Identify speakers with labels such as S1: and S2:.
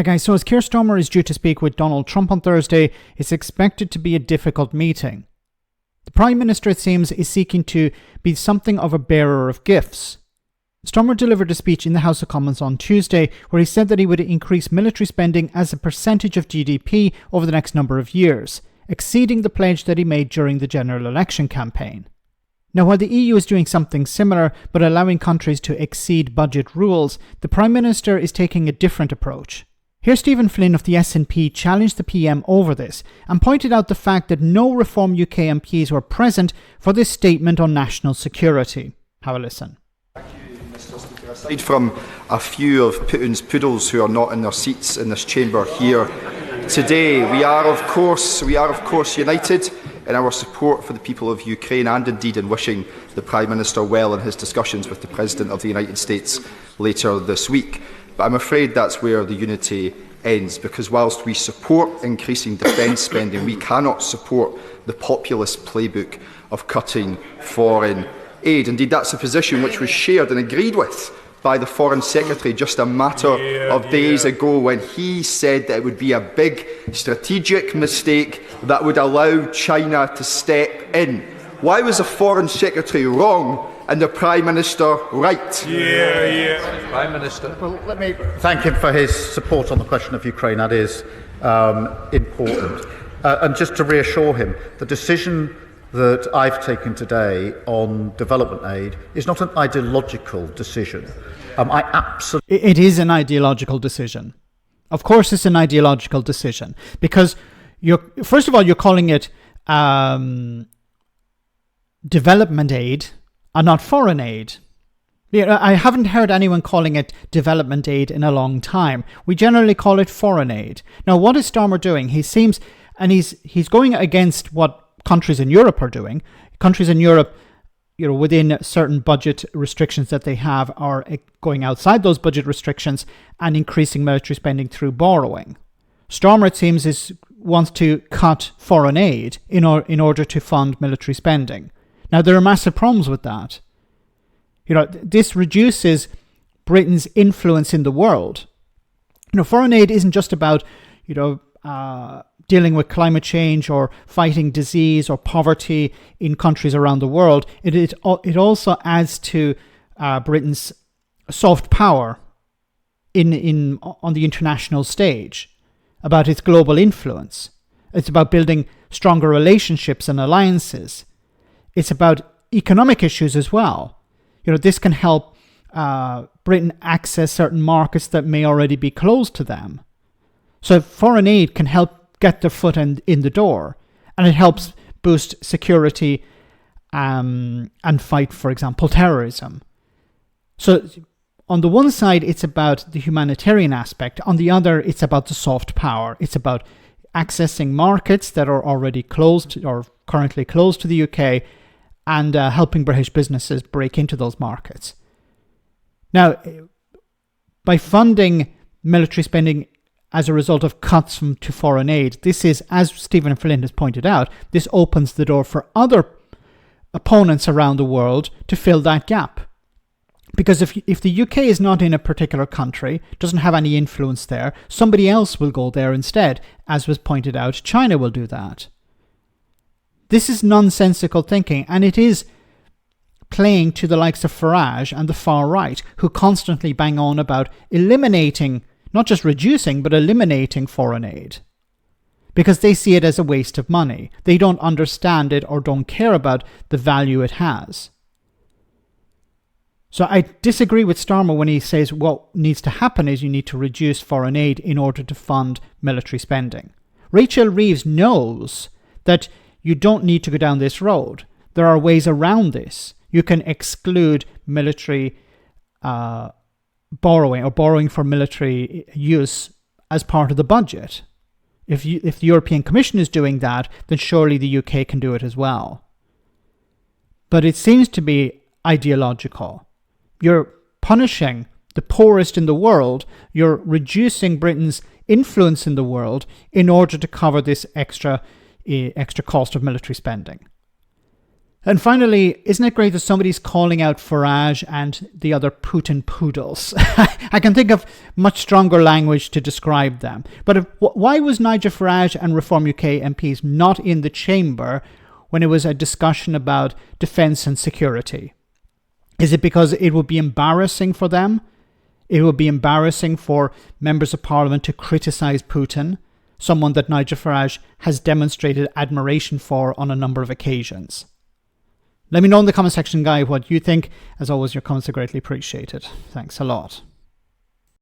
S1: Hi guys, so as Keir Starmer is due to speak with Donald Trump on Thursday, it's expected to be a difficult meeting. The Prime Minister, it seems, is seeking to be something of a bearer of gifts. Starmer delivered a speech in the House of Commons on Tuesday where he said that he would increase military spending as a percentage of GDP over the next number of years, exceeding the pledge that he made during the general election campaign. Now, while the EU is doing something similar but allowing countries to exceed budget rules, the Prime Minister is taking a different approach. Here, Stephen Flynn of the SNP challenged the PM over this and pointed out the fact that no Reform UK MPs were present for this statement on national security. Have a listen.
S2: Thank you, Mr. Speaker. Aside from a few of Putin's poodles who are not in their seats in this chamber here today, we are of course united in our support for the people of Ukraine and indeed in wishing the Prime Minister well in his discussions with the President of the United States later this week. But I'm afraid that's where the unity ends, because whilst we support increasing defence spending, we cannot support the populist playbook of cutting foreign aid. Indeed, that's a position which was shared and agreed with by the Foreign Secretary just a matter of days ago, when he said that it would be a big strategic mistake that would allow China to step in. Why was the Foreign Secretary wrong and the Prime Minister right?
S3: Prime Minister.
S4: Well, let me thank him for his support on the question of Ukraine. That is important. And just to reassure him, the decision that I've taken today on development aid is not an ideological decision.
S1: It is an ideological decision. Of course it's an ideological decision, because first of all, you're calling it development aid and not foreign aid. I haven't heard anyone calling it development aid in a long time. We generally call it foreign aid. Now, what is Starmer doing? He's going against what countries in Europe are doing. Countries in Europe, within certain budget restrictions that they have, are going outside those budget restrictions and increasing military spending through borrowing. Starmer, it seems, wants to cut foreign aid in order to fund military spending. Now, there are massive problems with that. This reduces Britain's influence in the world. Foreign aid isn't just about, dealing with climate change or fighting disease or poverty in countries around the world. It also adds to Britain's soft power on the international stage, about its global influence. It's about building stronger relationships and alliances. It's about economic issues as well. This can help Britain access certain markets that may already be closed to them. So foreign aid can help get their foot in the door, and it helps boost security and fight, for example, terrorism. So on the one side, it's about the humanitarian aspect. On the other, it's about the soft power. It's about accessing markets that are already closed or currently closed to the UK, and helping British businesses break into those markets. Now, by funding military spending as a result of cuts to foreign aid, this is, as Stephen Flynn has pointed out, this opens the door for other opponents around the world to fill that gap. Because if the UK is not in a particular country, doesn't have any influence there, somebody else will go there instead. As was pointed out, China will do that. This is nonsensical thinking, and it is playing to the likes of Farage and the far right, who constantly bang on about eliminating, not just reducing, but eliminating foreign aid, because they see it as a waste of money. They don't understand it or don't care about the value it has. So I disagree with Starmer when he says what needs to happen is you need to reduce foreign aid in order to fund military spending. Rachel Reeves knows that you don't need to go down this road. There are ways around this. You can exclude military borrowing for military use as part of the budget. If the European Commission is doing that, then surely the UK can do it as well. But it seems to be ideological. You're punishing the poorest in the world. You're reducing Britain's influence in the world in order to cover this extra cost of military spending. And finally, isn't it great that somebody's calling out Farage and the other Putin Poodles? I can think of much stronger language to describe them. But why was Nigel Farage and Reform UK MPs not in the chamber when it was a discussion about defence and security? Is it because it would be embarrassing for them? It would be embarrassing for members of Parliament to criticise Putin, someone that Nigel Farage has demonstrated admiration for on a number of occasions. Let me know in the comment section, guys, what you think. As always, your comments are greatly appreciated. Thanks a lot.